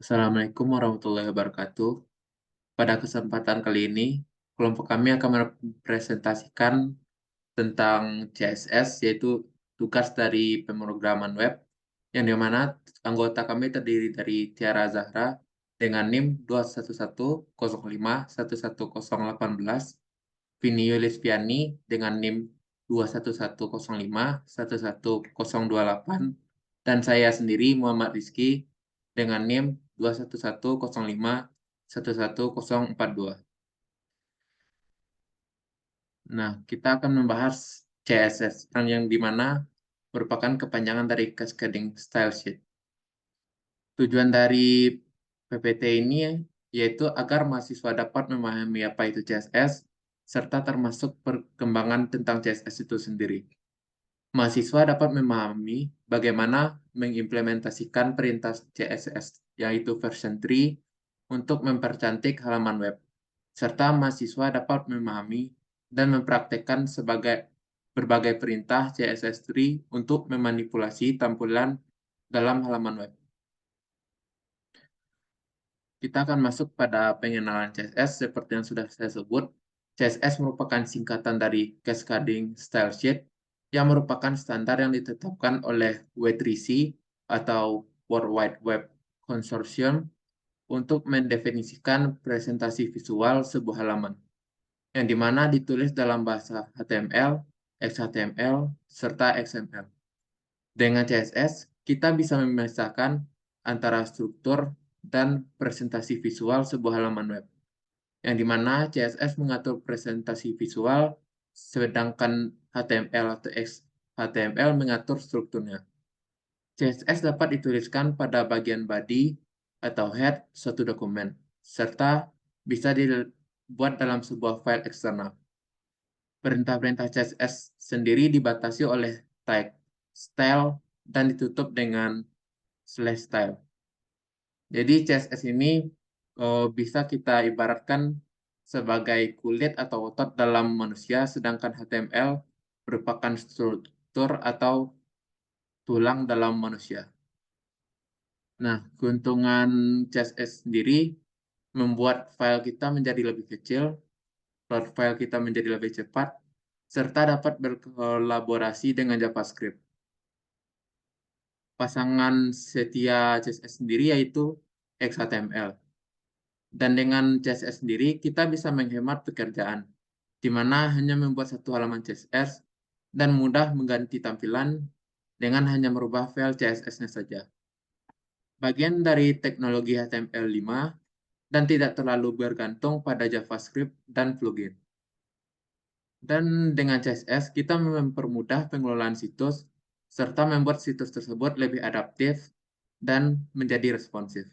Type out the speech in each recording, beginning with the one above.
Assalamualaikum warahmatullahi wabarakatuh. Pada kesempatan kali ini, kelompok kami akan mempresentasikan tentang CSS, yaitu tugas dari pemrograman web, yang dimana anggota kami terdiri dari Tiara Zahra dengan NIM 211051118, Vini Yulispiani dengan NIM 211051128, dan saya sendiri Muhammad Rizky dengan NIM 211051142. Nah, kita akan membahas CSS yang dimana merupakan kepanjangan dari Cascading Style Sheet. Tujuan dari PPT ini yaitu agar mahasiswa dapat memahami apa itu CSS, serta termasuk perkembangan tentang CSS itu sendiri. Mahasiswa dapat memahami bagaimana mengimplementasikan perintah CSS, yaitu version 3, untuk mempercantik halaman web, serta mahasiswa dapat memahami dan mempraktekkan berbagai perintah CSS 3 untuk memanipulasi tampilan dalam halaman web. Kita akan masuk pada pengenalan CSS seperti yang sudah saya sebut. CSS merupakan singkatan dari Cascading Style Sheet yang merupakan standar yang ditetapkan oleh W3C atau World Wide Web Consortium untuk mendefinisikan presentasi visual sebuah halaman, yang dimana ditulis dalam bahasa HTML, XHTML, serta XML. Dengan CSS, kita bisa memisahkan antara struktur dan presentasi visual sebuah halaman web, yang dimana CSS mengatur presentasi visual, sedangkan HTML atau XHTML mengatur strukturnya. CSS dapat dituliskan pada bagian body atau head suatu dokumen, serta bisa dibuat dalam sebuah file eksternal. Perintah-perintah CSS sendiri dibatasi oleh tag, style, dan ditutup dengan /style. Jadi CSS ini bisa kita ibaratkan sebagai kulit atau otot dalam manusia, sedangkan HTML merupakan struktur atau tulang dalam manusia. Nah, keuntungan CSS sendiri membuat file kita menjadi lebih kecil, load file kita menjadi lebih cepat, serta dapat berkolaborasi dengan JavaScript. Pasangan setia CSS sendiri yaitu XHTML. Dan dengan CSS sendiri, kita bisa menghemat pekerjaan, di mana hanya membuat satu halaman CSS dan mudah mengganti tampilan dengan hanya merubah file CSS-nya saja. Bagian dari teknologi HTML5 dan tidak terlalu bergantung pada JavaScript dan plugin. Dan dengan CSS, kita mempermudah pengelolaan situs, serta membuat situs tersebut lebih adaptif dan menjadi responsif.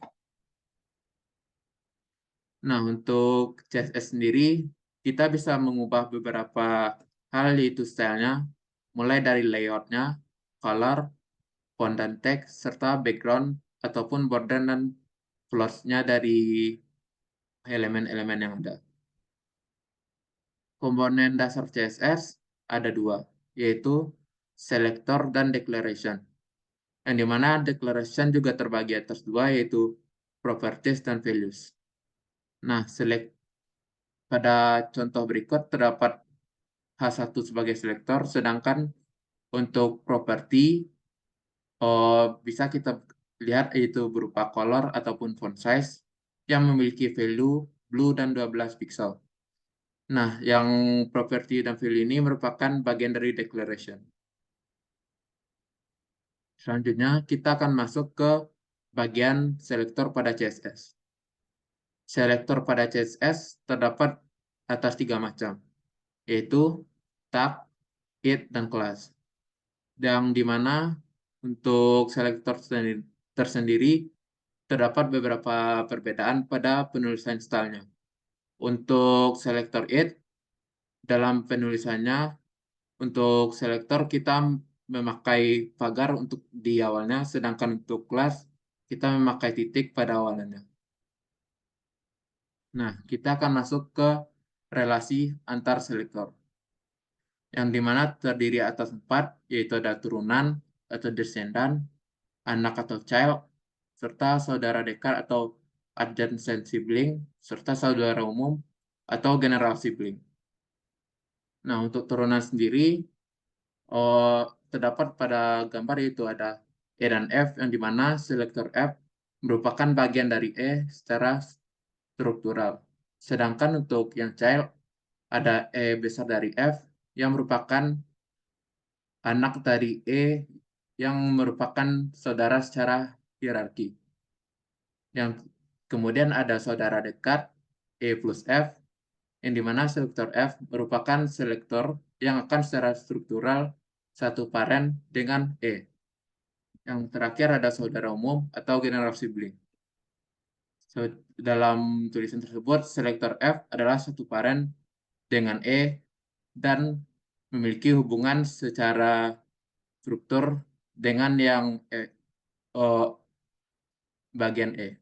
Nah, untuk CSS sendiri, kita bisa mengubah beberapa hal, yaitu stylenya, mulai dari layoutnya, color, font dan teks, serta background, ataupun border dan floors-nya dari elemen-elemen yang ada. Komponen dasar CSS ada dua, yaitu selector dan declaration. Yang dimana declaration juga terbagi atas dua, yaitu properties dan values. Nah, pada contoh berikut terdapat H1 sebagai selektor, sedangkan untuk properti bisa kita lihat yaitu berupa color ataupun font size yang memiliki value blue dan 12 pixel. Nah, yang property dan value ini merupakan bagian dari declaration. Selanjutnya, kita akan masuk ke bagian selektor pada CSS. Selektor pada CSS terdapat atas 3 macam, yaitu tag, it, dan class. Yang dimana untuk selektor tersendiri terdapat beberapa perbedaan pada penulisan stylenya. Untuk selektor it, dalam penulisannya, untuk selektor kita memakai pagar untuk di awalnya, sedangkan untuk kelas kita memakai titik pada awalnya. Nah, kita akan masuk ke relasi antar selektor, yang dimana terdiri atas 4, yaitu ada turunan atau descendant, anak atau child, serta saudara dekat atau adjacent sibling, serta saudara umum atau general sibling. Nah, untuk turunan sendiri, oh, terdapat pada gambar yaitu ada E dan F, yang dimana selektor F merupakan bagian dari E secara struktural. Sedangkan untuk yang child, ada E besar dari F yang merupakan anak dari E yang merupakan saudara secara hierarki. Yang kemudian ada saudara dekat E plus F, yang dimana selektor F merupakan selektor yang akan secara struktural satu paren dengan E. Yang terakhir ada saudara umum atau general sibling. Dalam tulisan tersebut, selektor F adalah satu paren dengan E dan memiliki hubungan secara struktur dengan yang oh, bagian E.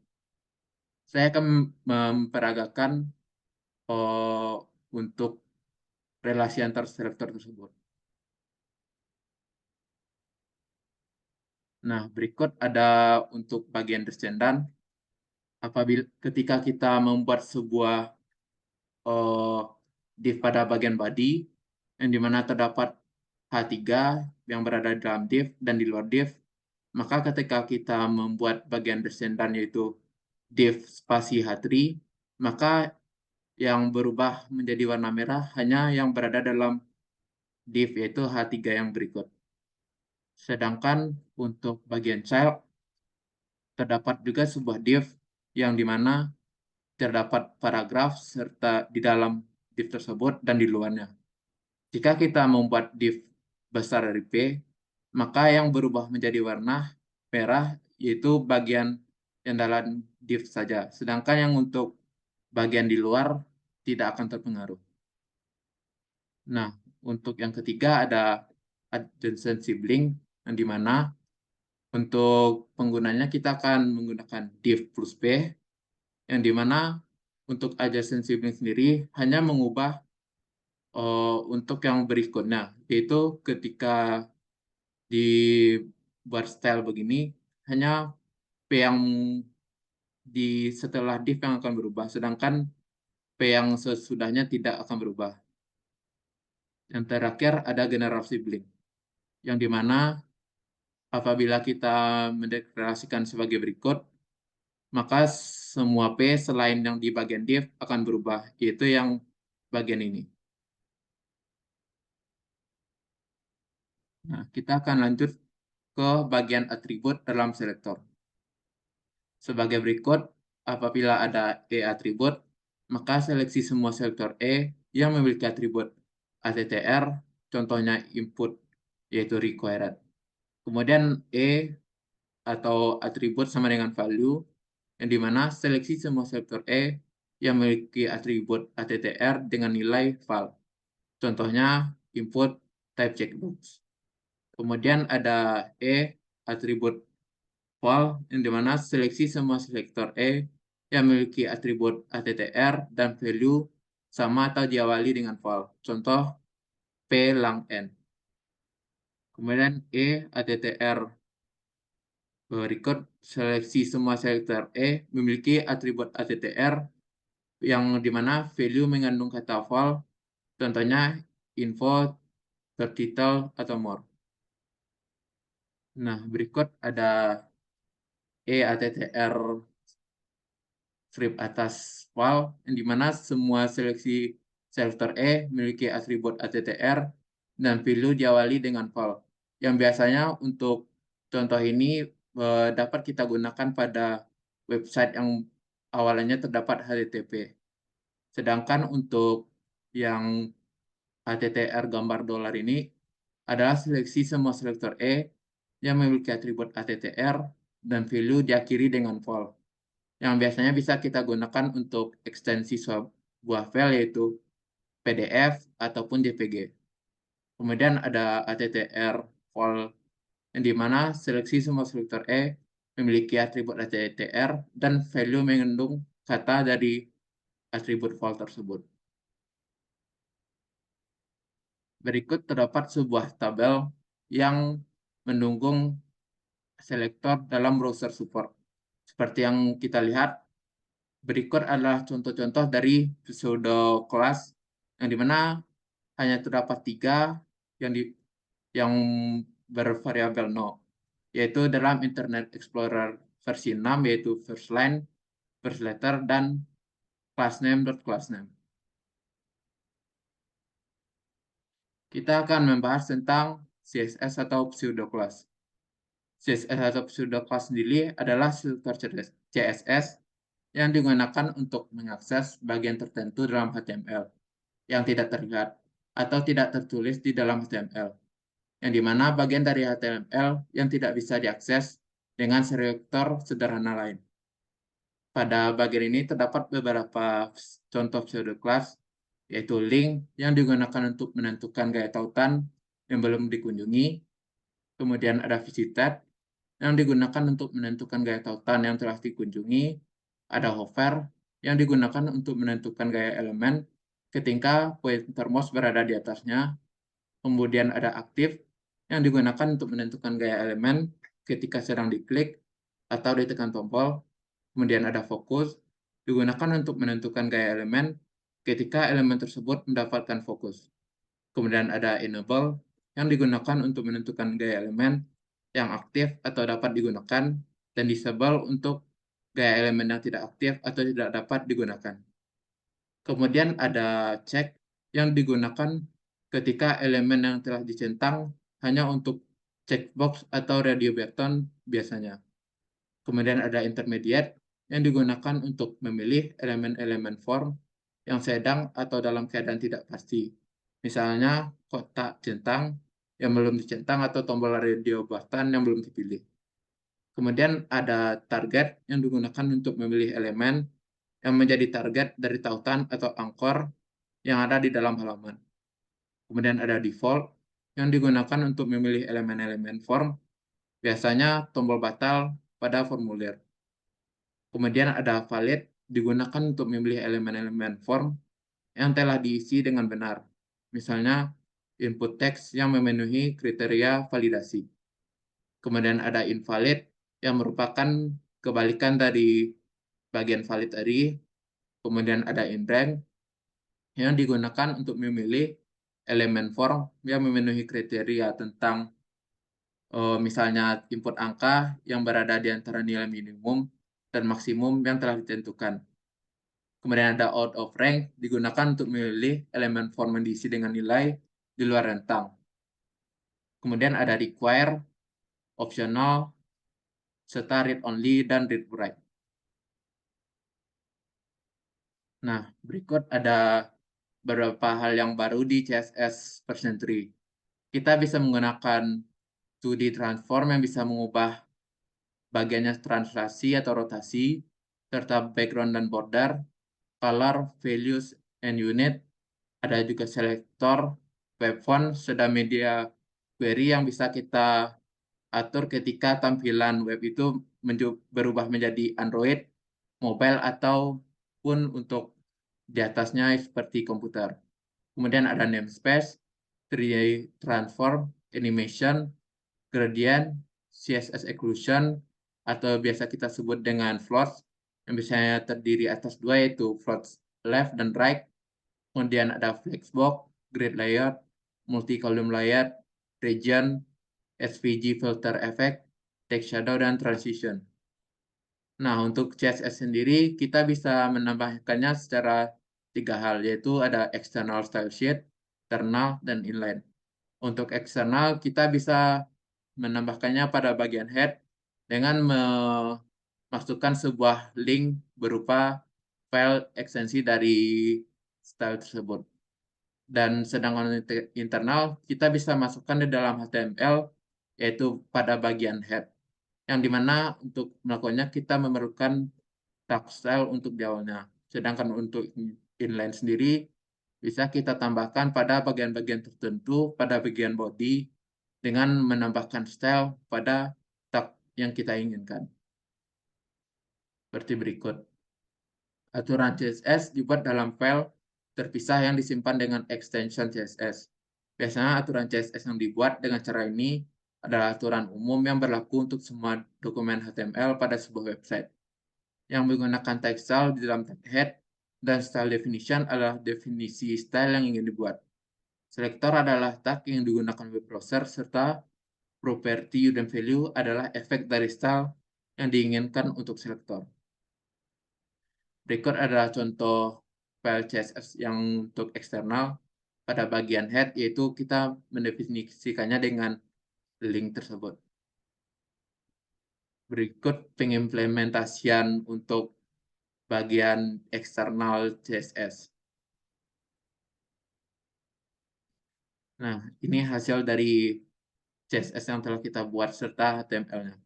Saya akan memperagakan untuk relasi antar selektor tersebut. Nah, berikut ada untuk bagian descendant. Apabila ketika kita membuat sebuah uh, div pada bagian body, yang dimana terdapat H3 yang berada di dalam div dan di luar div, maka ketika kita membuat bagian descendant yaitu div spasi H3, maka yang berubah menjadi warna merah hanya yang berada dalam div yaitu H3 yang berikut. Sedangkan untuk bagian child, terdapat juga sebuah div yang dimana terdapat paragraf serta di dalam div tersebut dan di luarnya. Jika kita membuat div besar dari P, maka yang berubah menjadi warna merah yaitu bagian yang dalam div saja. Sedangkan yang untuk bagian di luar tidak akan terpengaruh. Nah, untuk yang ketiga ada adjacent sibling, yang dimana untuk penggunanya kita akan menggunakan div plus P, yang dimana untuk adjacent sibling sendiri hanya mengubah untuk yang berikutnya, yaitu ketika dibuat style begini, hanya P yang di setelah div yang akan berubah, sedangkan P yang sesudahnya tidak akan berubah. Yang terakhir ada general sibling, yang dimana apabila kita mendeklarasikan sebagai berikut, maka semua P selain yang di bagian div akan berubah, yaitu yang bagian ini. Nah, kita akan lanjut ke bagian atribut dalam selektor. Sebagai berikut, apabila ada E atribut, maka seleksi semua selektor E yang memiliki atribut ATTR, contohnya input, yaitu required. Kemudian E atau atribut sama dengan value, yang dimana seleksi semua selektor E yang memiliki atribut ATTR dengan nilai val. Contohnya input type checkbox. Kemudian ada E atribut val, yang dimana seleksi semua selektor E yang memiliki atribut ATTR dan value sama atau diawali dengan val. Contoh P lang N. Kemudian E ATTR berikut seleksi semua selektor E memiliki atribut ATTR yang dimana value mengandung kata val, contohnya info, tertitle, atau more. Nah, berikut ada E ATTR strip atas val, yang dimana semua seleksi selektor E memiliki atribut ATTR dan value diawali dengan val. Yang biasanya untuk contoh ini dapat kita gunakan pada website yang awalnya terdapat HTTP. Sedangkan untuk yang ATTR gambar dolar ini adalah seleksi semua selektor E yang memiliki atribut ATTR dan value diakhiri dengan val, yang biasanya bisa kita gunakan untuk ekstensi sebuah file yaitu PDF ataupun JPG. Kemudian ada ATTR val, yang dimana seleksi semua selektor E memiliki atribut ATTR dan value mengandung kata dari atribut val tersebut. Berikut terdapat sebuah tabel yang mendukung selektor dalam browser support. Seperti yang kita lihat, berikut adalah contoh-contoh dari pseudo class yang dimana hanya terdapat 3 yang yang bervariabel no, yaitu dalam Internet Explorer versi 6, yaitu first line, first letter, dan classname. Kita akan membahas tentang CSS atau pseudoclass. CSS atau pseudoclass sendiri adalah struktur CSS yang digunakan untuk mengakses bagian tertentu dalam HTML yang tidak terlihat atau tidak tertulis di dalam HTML, yang dimana bagian dari HTML yang tidak bisa diakses dengan struktur sederhana lain. Pada bagian ini terdapat beberapa contoh pseudoclass, yaitu link yang digunakan untuk menentukan gaya tautan yang belum dikunjungi, kemudian ada visited yang digunakan untuk menentukan gaya tautan yang telah dikunjungi, ada hover yang digunakan untuk menentukan gaya elemen ketika pointer mouse berada di atasnya, kemudian ada aktif yang digunakan untuk menentukan gaya elemen ketika sedang diklik atau ditekan tombol, kemudian ada fokus digunakan untuk menentukan gaya elemen ketika elemen tersebut mendapatkan fokus. Kemudian ada enable yang digunakan untuk menentukan gaya elemen yang aktif atau dapat digunakan, dan disable untuk gaya elemen yang tidak aktif atau tidak dapat digunakan. Kemudian ada check yang digunakan ketika elemen yang telah dicentang hanya untuk checkbox atau radio button biasanya. Kemudian ada intermediate yang digunakan untuk memilih elemen-elemen form yang sedang atau dalam keadaan tidak pasti. Misalnya kotak centang yang belum dicentang atau tombol radio button yang belum dipilih. Kemudian ada target yang digunakan untuk memilih elemen yang menjadi target dari tautan atau angkor yang ada di dalam halaman. Kemudian ada default yang digunakan untuk memilih elemen-elemen form, biasanya tombol batal pada formulir. Kemudian ada valid digunakan untuk memilih elemen-elemen form yang telah diisi dengan benar. Misalnya input teks yang memenuhi kriteria validasi. Kemudian ada invalid yang merupakan kebalikan dari bagian valid tadi. Kemudian ada inrank yang digunakan untuk memilih elemen form yang memenuhi kriteria tentang misalnya input angka yang berada di antara nilai minimum dan maksimum yang telah ditentukan. Kemudian ada out of rank digunakan untuk memilih elemen form yang diisi dengan nilai di luar rentang. Kemudian ada require, optional, serta read only, dan read write. Nah, berikut ada beberapa hal yang baru di CSS version 3. Kita bisa menggunakan 2D transform yang bisa mengubah bagiannya translasi atau rotasi, serta background dan border, color, values, and unit. Ada juga selektor, web font, serta media query yang bisa kita atur ketika tampilan web itu berubah menjadi Android, mobile, ataupun untuk di atasnya seperti komputer. Kemudian ada namespace, 3D transform, animation, gradient, CSS occlusion, atau biasa kita sebut dengan floats, yang biasanya terdiri atas 2, yaitu floats left dan right. Kemudian ada flexbox, grid layout, multi-column layout, region, SVG filter effect, text shadow, dan transition. Nah, untuk CSS sendiri, kita bisa menambahkannya secara 3 hal, yaitu ada external style sheet, internal, dan inline. Untuk eksternal, kita bisa menambahkannya pada bagian head dengan memasukkan sebuah link berupa file ekstensi dari style tersebut. Dan sedangkan internal, kita bisa masukkan di dalam HTML, yaitu pada bagian head, yang dimana untuk melakukannya kita memerlukan tag style untuk di awalnya. Sedangkan untuk inline sendiri, bisa kita tambahkan pada bagian-bagian tertentu pada bagian body dengan menambahkan style pada tag yang kita inginkan. Seperti berikut. Aturan CSS dibuat dalam file terpisah yang disimpan dengan extension CSS. Biasanya aturan CSS yang dibuat dengan cara ini adalah aturan umum yang berlaku untuk semua dokumen HTML pada sebuah website. yang menggunakan tag style di dalam tag head, dan style definition adalah definisi style yang ingin dibuat. Selector adalah tag yang digunakan web browser, serta property dan value adalah efek dari style yang diinginkan untuk selector. Berikut adalah contoh file CSS yang untuk eksternal pada bagian head, yaitu kita mendefinisikannya dengan link tersebut. Berikut pengimplementasian untuk bagian eksternal CSS. Nah, ini hasil dari CSS yang telah kita buat serta HTML-nya.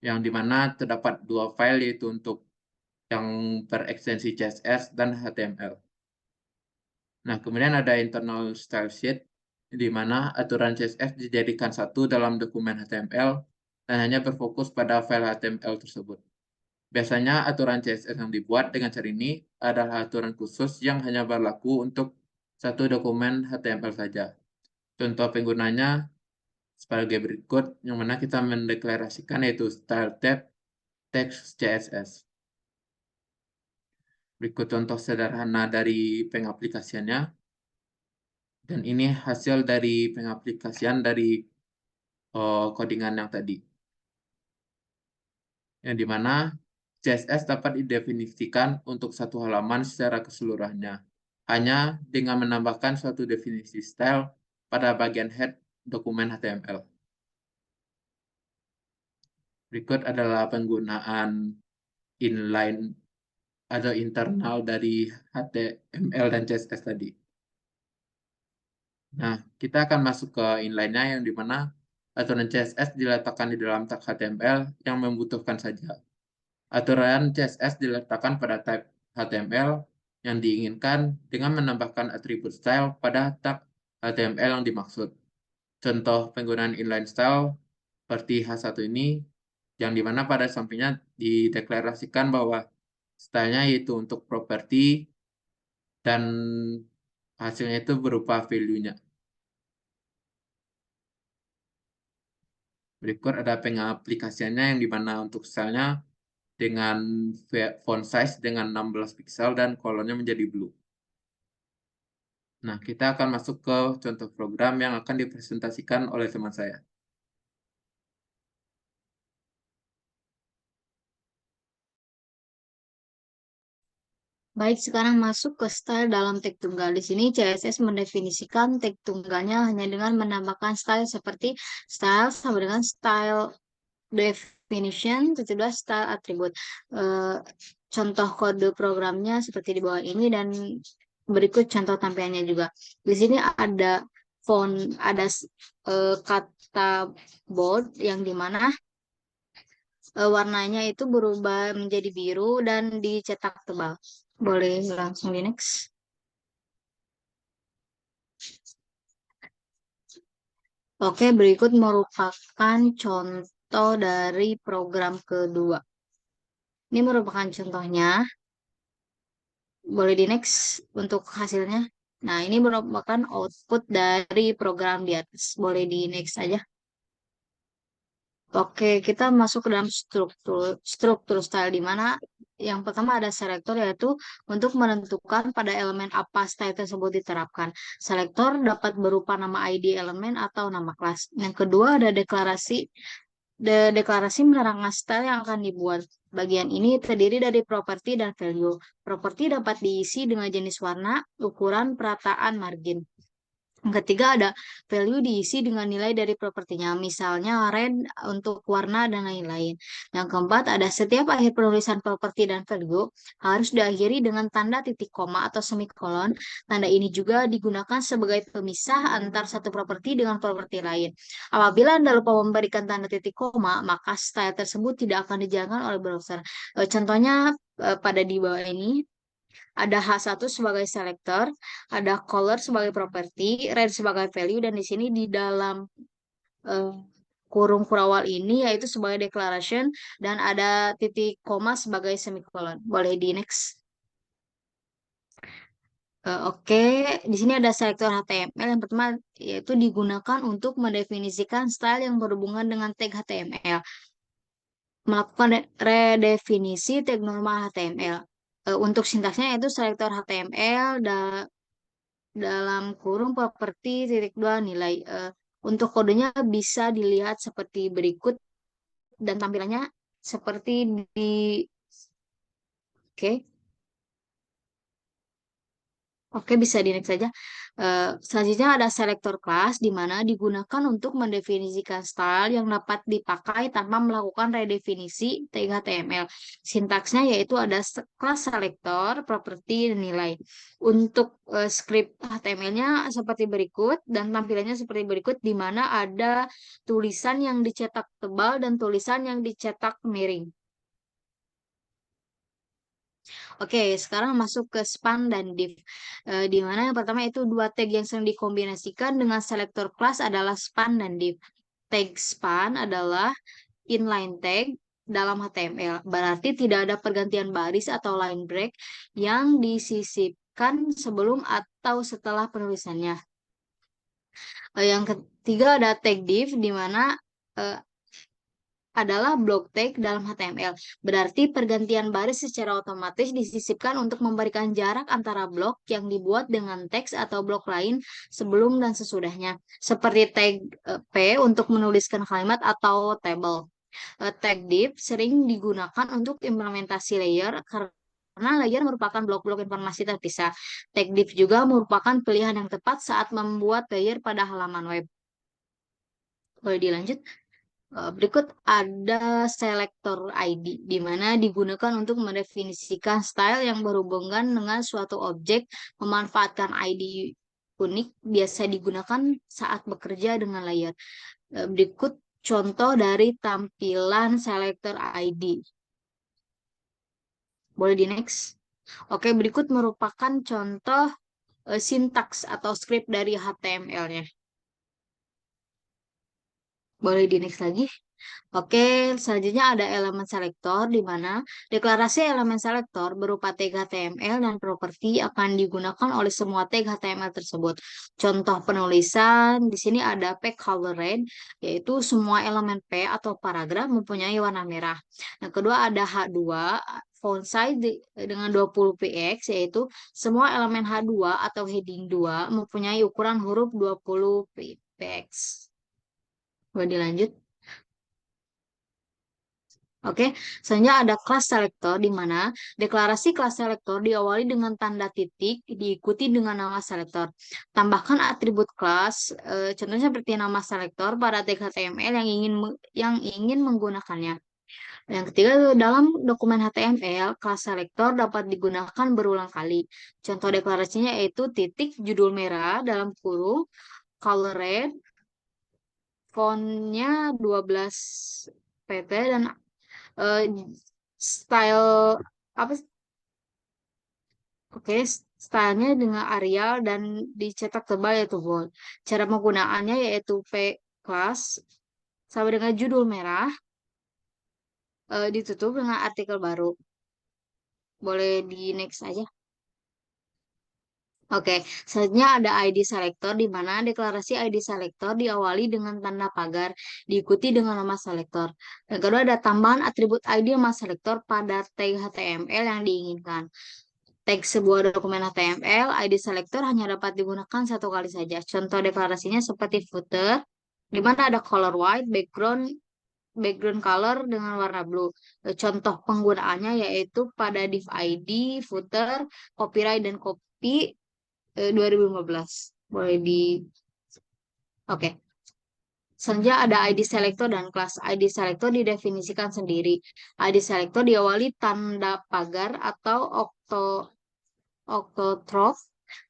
Yang dimana terdapat dua file, yaitu untuk yang berekstensi CSS dan HTML. Nah, kemudian ada internal style sheet, di mana aturan CSS dijadikan satu dalam dokumen HTML dan hanya berfokus pada file HTML tersebut. Biasanya aturan CSS yang dibuat dengan cara ini adalah aturan khusus yang hanya berlaku untuk satu dokumen HTML saja. Contoh penggunanya sebagai berikut, yang mana kita mendeklarasikan yaitu style tab text CSS. Berikut contoh sederhana dari pengaplikasiannya. Dan ini hasil dari pengaplikasian dari codingan yang tadi. Yang dimana CSS dapat didefinisikan untuk satu halaman secara keseluruhannya, hanya dengan menambahkan suatu definisi style pada bagian head dokumen HTML. Berikut adalah penggunaan inline atau internal dari HTML dan CSS tadi. Nah, kita akan masuk ke inline-nya, yang dimana aturan CSS diletakkan di dalam tag HTML yang membutuhkan saja. Aturan CSS diletakkan pada tag HTML yang diinginkan dengan menambahkan atribut style pada tag HTML yang dimaksud. Contoh penggunaan inline style seperti H1 ini, yang dimana pada sampingnya dideklarasikan bahwa stylenya yaitu untuk properti dan hasilnya itu berupa value-nya. Berikut ada pengaplikasiannya, yang dimana untuk stylenya dengan font size dengan 16 pixel dan kolornya menjadi blue. Nah, kita akan masuk ke contoh program yang akan dipresentasikan oleh teman saya. Baik, sekarang masuk ke style dalam tag tunggal. Di sini CSS mendefinisikan tag tunggalnya hanya dengan menambahkan style seperti style sama dengan style definition, kedua style attribute. Eh, Contoh kode programnya seperti di bawah ini, dan berikut contoh tampilannya juga. Di sini ada font, ada kata bold yang dimana warnanya itu berubah menjadi biru dan dicetak tebal. Boleh langsung di next. Oke, berikut merupakan contoh dari program kedua. Ini merupakan contohnya. Boleh di next untuk hasilnya. Nah, ini merupakan output dari program di atas. Boleh di next aja. Oke, kita masuk ke dalam struktur style, di mana yang pertama ada selektor, yaitu untuk menentukan pada elemen apa style tersebut diterapkan. Selektor dapat berupa nama ID elemen atau nama kelas. Yang kedua ada deklarasi. Deklarasi menerangkan style yang akan dibuat. Bagian ini terdiri dari properti dan value. Properti dapat diisi dengan jenis warna, ukuran, perataan, margin. Yang ketiga ada value diisi dengan nilai dari propertinya, misalnya red untuk warna dan lain-lain. Yang keempat ada setiap akhir penulisan properti dan value harus diakhiri dengan tanda titik koma atau semikolon. Tanda ini juga digunakan sebagai pemisah antar satu properti dengan properti lain. Apabila Anda lupa memberikan tanda titik koma, maka style tersebut tidak akan dijalankan oleh browser. Contohnya pada di bawah ini. Ada H1 sebagai selector, ada color sebagai property, red sebagai value, dan di sini di dalam eh, kurung kurawal ini yaitu sebagai declaration, dan ada titik koma sebagai semicolon. Boleh di next. Oke, di sini ada selektor HTML yang pertama, yaitu digunakan untuk mendefinisikan style yang berhubungan dengan tag HTML. melakukan redefinisi tag norma HTML. Untuk sintaksnya yaitu selektor HTML dalam kurung properti titik dua nilai. Untuk kodenya bisa dilihat seperti berikut dan tampilannya seperti di oke. Oke, bisa di next saja. Selanjutnya ada selektor kelas di mana digunakan untuk mendefinisikan style yang dapat dipakai tanpa melakukan redefinisi tag HTML. Sintaksnya yaitu ada kelas selektor, properti, dan nilai. Untuk script HTML-nya seperti berikut dan tampilannya seperti berikut di mana ada tulisan yang dicetak tebal dan tulisan yang dicetak miring. Oke, sekarang masuk ke span dan div. Di mana yang pertama itu dua tag yang sering dikombinasikan dengan selektor kelas adalah span dan div. Tag span adalah inline tag dalam HTML. Berarti tidak ada pergantian baris atau line break yang disisipkan sebelum atau setelah penulisannya. Yang ketiga ada tag div di mana eh, adalah block tag dalam HTML. Berarti pergantian baris secara otomatis disisipkan untuk memberikan jarak antara blok yang dibuat dengan teks atau blok lain sebelum dan sesudahnya. Seperti tag P untuk menuliskan kalimat atau table. Tag div sering digunakan untuk implementasi layer karena layer merupakan blok-blok informasi terpisah. Tag div juga merupakan pilihan yang tepat saat membuat layer pada halaman web. Boleh dilanjut? Berikut ada selektor ID, di mana digunakan untuk mendefinisikan style yang berhubungan dengan suatu objek. Memanfaatkan ID unik biasa digunakan saat bekerja dengan layar. Berikut contoh dari tampilan selektor ID. Boleh di next? Oke, berikut merupakan contoh sintaks atau script dari HTML-nya. Boleh di next lagi? Oke, selanjutnya ada elemen selektor di mana deklarasi elemen selektor berupa tag HTML dan properti akan digunakan oleh semua tag HTML tersebut. Contoh penulisan di sini ada P colored, yaitu semua elemen P atau paragraf mempunyai warna merah. Yang kedua ada H2 font size dengan 20 px, yaitu semua elemen H2 atau heading 2 mempunyai ukuran huruf 20 px. Boleh dilanjut? Oke, selanjutnya ada kelas selektor di mana deklarasi kelas selektor diawali dengan tanda titik diikuti dengan nama selektor. Tambahkan atribut kelas, contohnya seperti nama selektor pada tag HTML yang ingin menggunakannya. Yang ketiga, dalam dokumen HTML, kelas selektor dapat digunakan berulang kali. Contoh deklarasinya yaitu titik judul merah dalam kurung, color red, fontnya 12 pt dan eh, style apa oke, stylenya dengan Arial dan dicetak tebal yaitu bold. Cara penggunaannya yaitu P class sama dengan judul merah, ditutup dengan artikel baru. Boleh di next aja. Oke, selanjutnya ada ID selector di mana deklarasi ID selector diawali dengan tanda pagar diikuti dengan nama selector. Yang kedua ada tambahan atribut ID nama selector pada tag HTML yang diinginkan. Tag sebuah dokumen HTML, ID selector hanya dapat digunakan satu kali saja. Contoh deklarasinya seperti footer, di mana ada color white, background color dengan warna blue. Contoh penggunaannya yaitu pada div ID, footer, copyright dan copy 2015. Boleh di Oke. Selanjutnya ada ID selector dan kelas ID selector didefinisikan sendiri. ID selector diawali tanda pagar atau octotroph.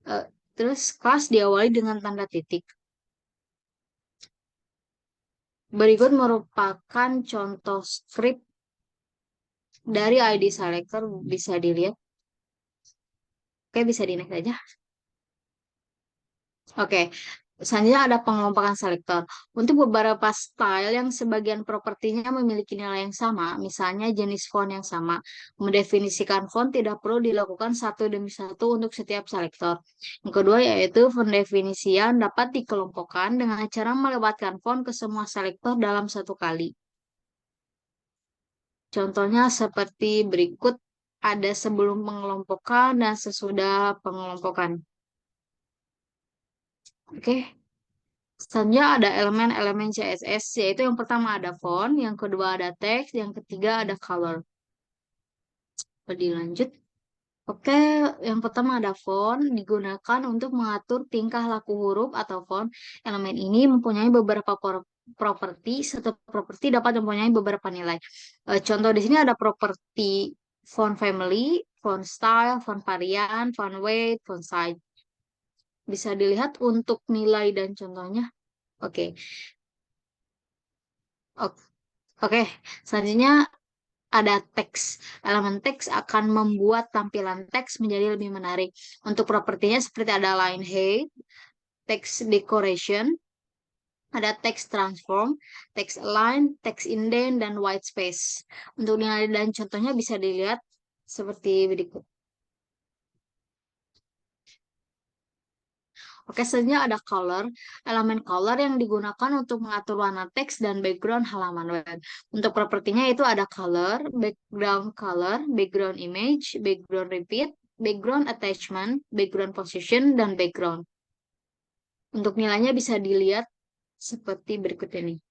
Eh, Terus kelas diawali dengan tanda titik. Berikut merupakan contoh script dari ID selector, bisa dilihat. Oke, bisa di next aja. Oke, selanjutnya ada pengelompokan selektor. Untuk beberapa style yang sebagian propertinya memiliki nilai yang sama, misalnya jenis font yang sama, mendefinisikan font tidak perlu dilakukan satu demi satu untuk setiap selektor. Yang kedua yaitu pendefinisian dapat dikelompokkan dengan cara melewatkan font ke semua selektor dalam satu kali. Contohnya seperti berikut, ada sebelum pengelompokan dan sesudah pengelompokan. Oke. Selanjutnya ada elemen-elemen CSS, yaitu yang pertama ada font, yang kedua ada teks, yang ketiga ada color. Lebih lanjut. Oke, yang pertama ada font, digunakan untuk mengatur tingkah laku huruf atau font. Elemen ini mempunyai beberapa properti, setiap properti dapat mempunyai beberapa nilai. Contoh di sini ada properti font family, font style, font varian, font weight, font size. Bisa dilihat untuk nilai dan contohnya. Oke. Oke, selanjutnya ada teks. Elemen teks akan membuat tampilan teks menjadi lebih menarik. Untuk propertinya seperti ada line height, text decoration, ada text transform, text align, text indent, dan white space. Untuk nilai dan contohnya bisa dilihat seperti berikut. Oke, selanjutnya ada color. Elemen color yang digunakan untuk mengatur warna teks dan background halaman web. Untuk propertinya itu ada color, background image, background repeat, background attachment, background position, dan background. Untuk nilainya bisa dilihat seperti berikut ini.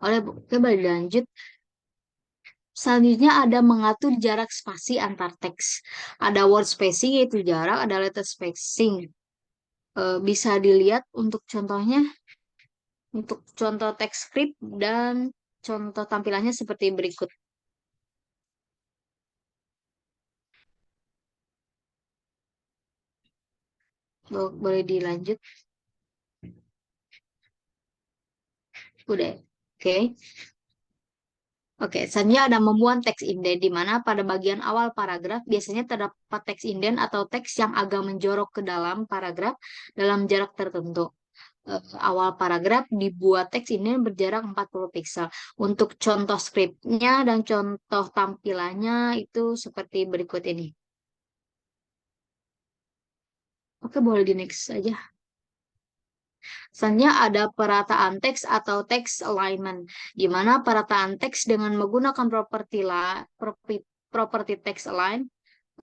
Oke, balik lanjut. Selanjutnya ada mengatur jarak spasi antar teks. Ada word spacing yaitu jarak, ada letter spacing. Bisa dilihat untuk contohnya, untuk contoh teks script dan contoh tampilannya seperti berikut. Boleh dilanjut. Udah. Oke. Oke, selanjutnya ada membuat teks indent, di mana pada bagian awal paragraf biasanya terdapat teks indent atau teks yang agak menjorok ke dalam paragraf dalam jarak tertentu. Awal paragraf dibuat teks ini berjarak 40 pixel. Untuk contoh skripnya dan contoh tampilannya itu seperti berikut ini. Oke, boleh di next aja. Selanjutnya ada perataan teks atau text alignment, di mana perataan teks dengan menggunakan properti text align,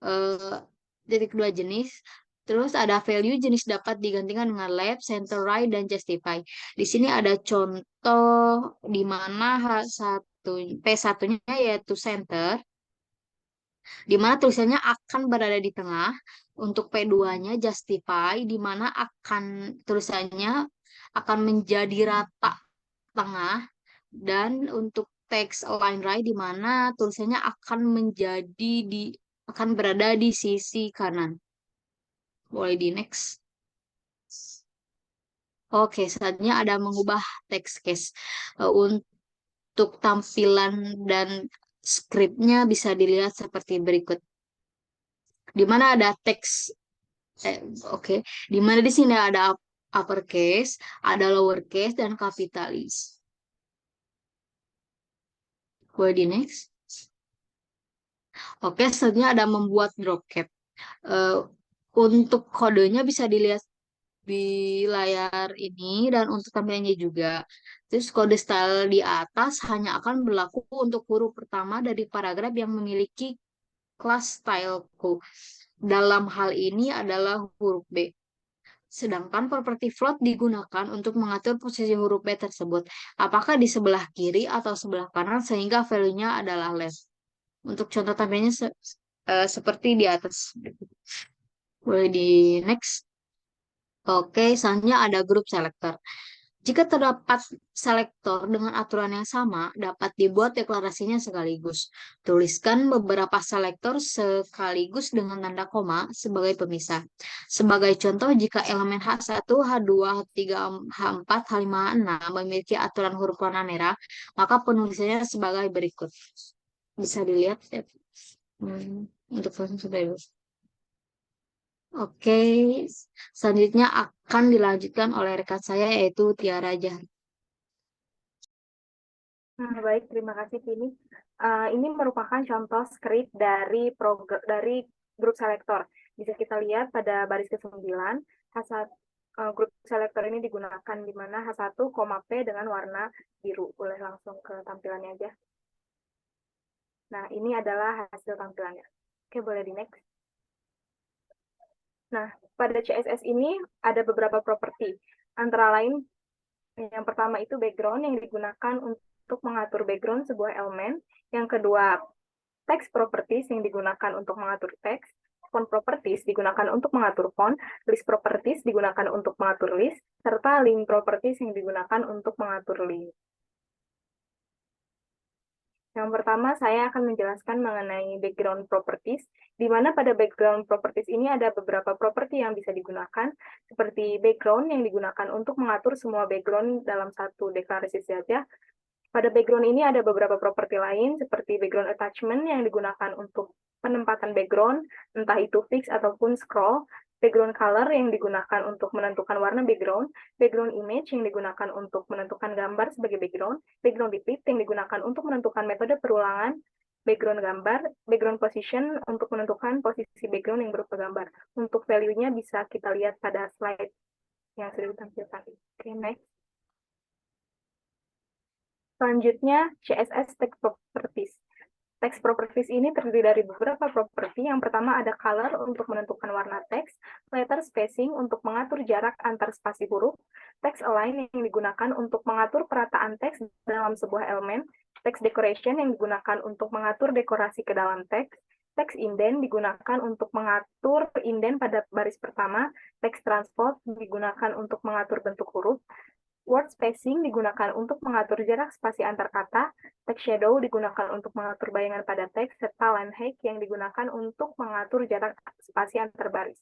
eh, titik dua jenis. Terus ada value jenis dapat digantikan dengan left, center right, dan justify. Di sini ada contoh di mana P1-nya yaitu center, di mana tulisannya akan berada di tengah. Untuk P2-nya justify, di mana tulisannya akan menjadi rata tengah. Dan untuk teks align right, di mana tulisannya akan berada di sisi kanan. Boleh di next. Oke, selanjutnya ada mengubah teks case. Untuk tampilan dan skripnya bisa dilihat seperti berikut. Di mana ada teks, oke, di mana di sini ada uppercase, ada lowercase, dan kapitalis. Boleh di next. Oke, selanjutnya ada membuat drop cap. Eh, untuk kodenya bisa dilihat di layar ini dan untuk tampilannya juga. Terus kode style di atas hanya akan berlaku untuk huruf pertama dari paragraf yang memiliki kelas styleku. Dalam hal ini adalah huruf B. Sedangkan properti float digunakan untuk mengatur posisi huruf B tersebut. Apakah di sebelah kiri atau sebelah kanan sehingga value-nya adalah left. Untuk contoh tampilnya seperti di atas. Boleh di next. Oke, selanjutnya ada grup selector. Jika terdapat selektor dengan aturan yang sama, dapat dibuat deklarasinya sekaligus. Tuliskan beberapa selektor sekaligus dengan tanda koma sebagai pemisah. Sebagai contoh, jika elemen H1, H2, H3, H4, H5, H6 memiliki aturan huruf warna merah, maka penulisannya sebagai berikut. Bisa dilihat ya. Untuk seperti itu. Oke, selanjutnya akan dilanjutkan oleh rekan saya yaitu Tiara Jahri. Baik, terima kasih Tini. Ini merupakan contoh script dari grup selektor. Bisa kita lihat pada baris ke-9, grup selektor ini digunakan di mana H1, P dengan warna biru. Boleh langsung ke tampilannya aja. Nah, ini adalah hasil tampilannya. Oke, boleh di next. Nah, pada CSS ini ada beberapa properti. Antara lain, yang pertama itu background yang digunakan untuk mengatur background sebuah elemen. Yang kedua, text properties yang digunakan untuk mengatur teks. Font properties digunakan untuk mengatur font. List properties digunakan untuk mengatur list. Serta link properties yang digunakan untuk mengatur link. Yang pertama, saya akan menjelaskan mengenai background properties, di mana pada background properties ini ada beberapa properti yang bisa digunakan, seperti background yang digunakan untuk mengatur semua background dalam satu deklarasi saja. Pada background ini ada beberapa properti lain, seperti background attachment yang digunakan untuk penempatan background, entah itu fix ataupun scroll, background color yang digunakan untuk menentukan warna background, background image yang digunakan untuk menentukan gambar sebagai background, background repeat yang digunakan untuk menentukan metode perulangan background gambar, background position untuk menentukan posisi background yang berupa gambar. Untuk value-nya bisa kita lihat pada slide yang sudah ditampilkan. Oke, next. Selanjutnya, CSS Text Properties. Text Properties ini terdiri dari beberapa properti. Yang pertama ada color untuk menentukan warna teks, letter spacing untuk mengatur jarak antar spasi huruf, text align yang digunakan untuk mengatur perataan teks dalam sebuah elemen, text decoration yang digunakan untuk mengatur dekorasi ke dalam teks, text indent digunakan untuk mengatur indent pada baris pertama, text transport digunakan untuk mengatur bentuk huruf, word spacing digunakan untuk mengatur jarak spasi antar kata, text shadow digunakan untuk mengatur bayangan pada teks, serta line height yang digunakan untuk mengatur jarak spasi antar baris.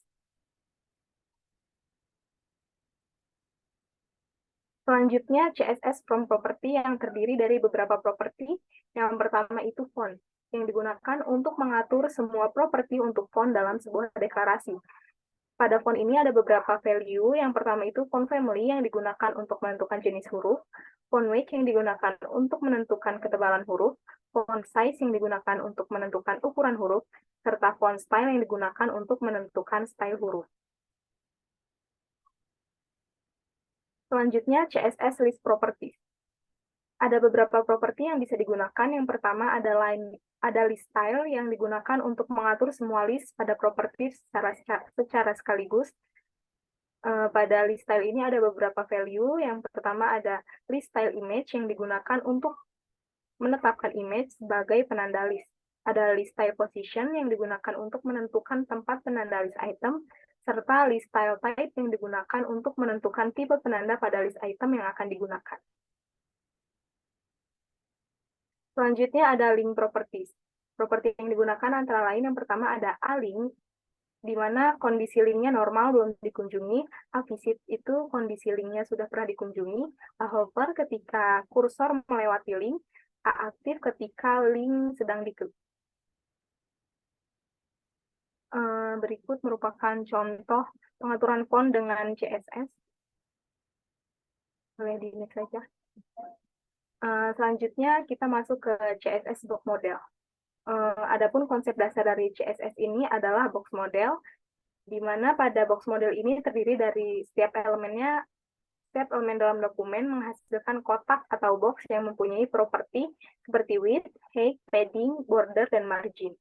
Selanjutnya, CSS from property yang terdiri dari beberapa properti. Yang pertama itu font, yang digunakan untuk mengatur semua properti untuk font dalam sebuah deklarasi. Pada font ini ada beberapa value. Yang pertama itu font family yang digunakan untuk menentukan jenis huruf, font weight yang digunakan untuk menentukan ketebalan huruf, font size yang digunakan untuk menentukan ukuran huruf, serta font style yang digunakan untuk menentukan style huruf. Selanjutnya, CSS list properties. Ada beberapa properti yang bisa digunakan. Yang pertama ada list style yang digunakan untuk mengatur semua list pada properti secara sekaligus. Pada list style ini ada beberapa value. Yang pertama ada list style image yang digunakan untuk menetapkan image sebagai penanda list. Ada list style position yang digunakan untuk menentukan tempat penanda list item, serta list style type yang digunakan untuk menentukan tipe penanda pada list item yang akan digunakan. Selanjutnya ada link properties. Properti yang digunakan antara lain yang pertama ada a-link, di mana kondisi linknya normal belum dikunjungi, a-visit itu kondisi linknya sudah pernah dikunjungi, a-hover ketika kursor melewati link, a-aktif ketika link sedang diklik. Berikut merupakan contoh pengaturan font dengan CSS. Boleh di next saja. Selanjutnya kita masuk ke CSS box model. Adapun konsep dasar dari CSS ini adalah box model, di mana pada box model ini terdiri dari setiap elemen dalam dokumen menghasilkan kotak atau box yang mempunyai properti seperti width, height, padding, border, dan margin.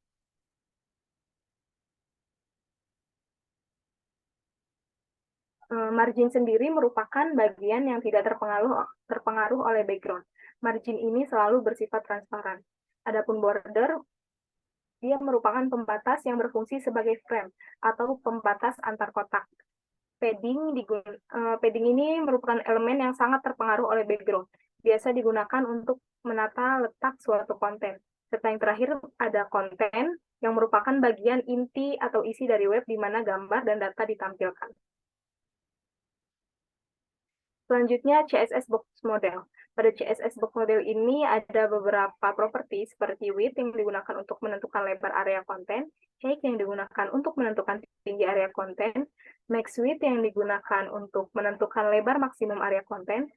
Margin sendiri merupakan bagian yang tidak terpengaruh oleh background. Margin ini selalu bersifat transparan. Adapun border, dia merupakan pembatas yang berfungsi sebagai frame atau pembatas antar kotak. Padding ini merupakan elemen yang sangat terpengaruh oleh background. Biasa digunakan untuk menata letak suatu konten. Serta yang terakhir ada konten yang merupakan bagian inti atau isi dari web di mana gambar dan data ditampilkan. Selanjutnya, CSS box model. Pada CSS box model ini ada beberapa properti seperti width yang digunakan untuk menentukan lebar area konten, height yang digunakan untuk menentukan tinggi area konten, max width yang digunakan untuk menentukan lebar maksimum area konten,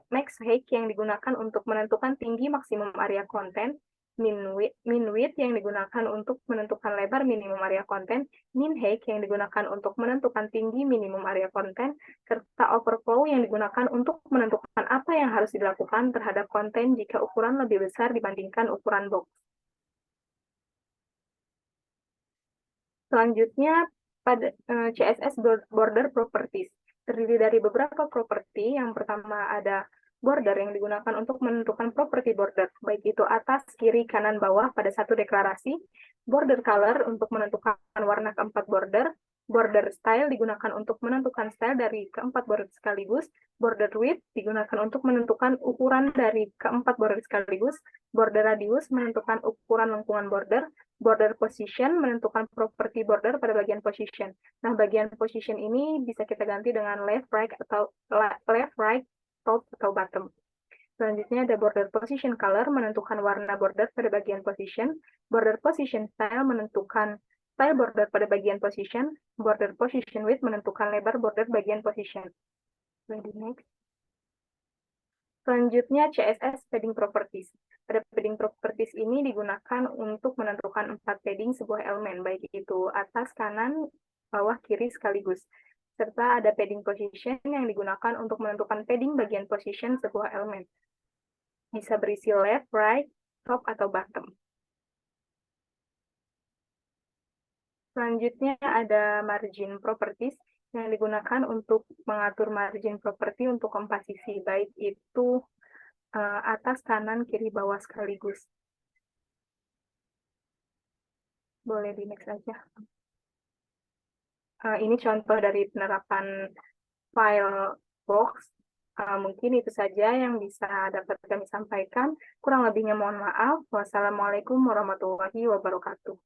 max height yang digunakan untuk menentukan tinggi maksimum area konten, min width yang digunakan untuk menentukan lebar minimum area konten, min height yang digunakan untuk menentukan tinggi minimum area konten, serta overflow yang digunakan untuk menentukan apa yang harus dilakukan terhadap konten jika ukuran lebih besar dibandingkan ukuran box. Selanjutnya, pada CSS border properties terdiri dari beberapa properti. Yang pertama ada border yang digunakan untuk menentukan properti border, baik itu atas, kiri, kanan, bawah pada satu deklarasi. Border color untuk menentukan warna keempat border. Border style digunakan untuk menentukan style dari keempat border sekaligus. Border width digunakan untuk menentukan ukuran dari keempat border sekaligus. Border radius menentukan ukuran lengkungan border. Border position menentukan properti border pada bagian position. Nah, bagian position ini bisa kita ganti dengan left, right, atau left, right, top, atau bottom. Selanjutnya ada border position color menentukan warna border pada bagian position. Border position style menentukan style border pada bagian position. Border position width menentukan lebar border bagian position. Next. Selanjutnya CSS padding properties. Pada padding properties ini digunakan untuk menentukan 4 padding sebuah elemen, baik itu atas, kanan, bawah, kiri sekaligus. Serta ada padding position yang digunakan untuk menentukan padding bagian position sebuah elemen. Bisa berisi left, right, top, atau bottom. Selanjutnya ada margin properties yang digunakan untuk mengatur margin property untuk komposisi, baik itu atas, kanan, kiri, bawah sekaligus. Boleh di next aja. Ini contoh dari penerapan file box. Mungkin itu saja yang bisa dapat kami sampaikan. Kurang lebihnya mohon maaf. Wassalamualaikum warahmatullahi wabarakatuh.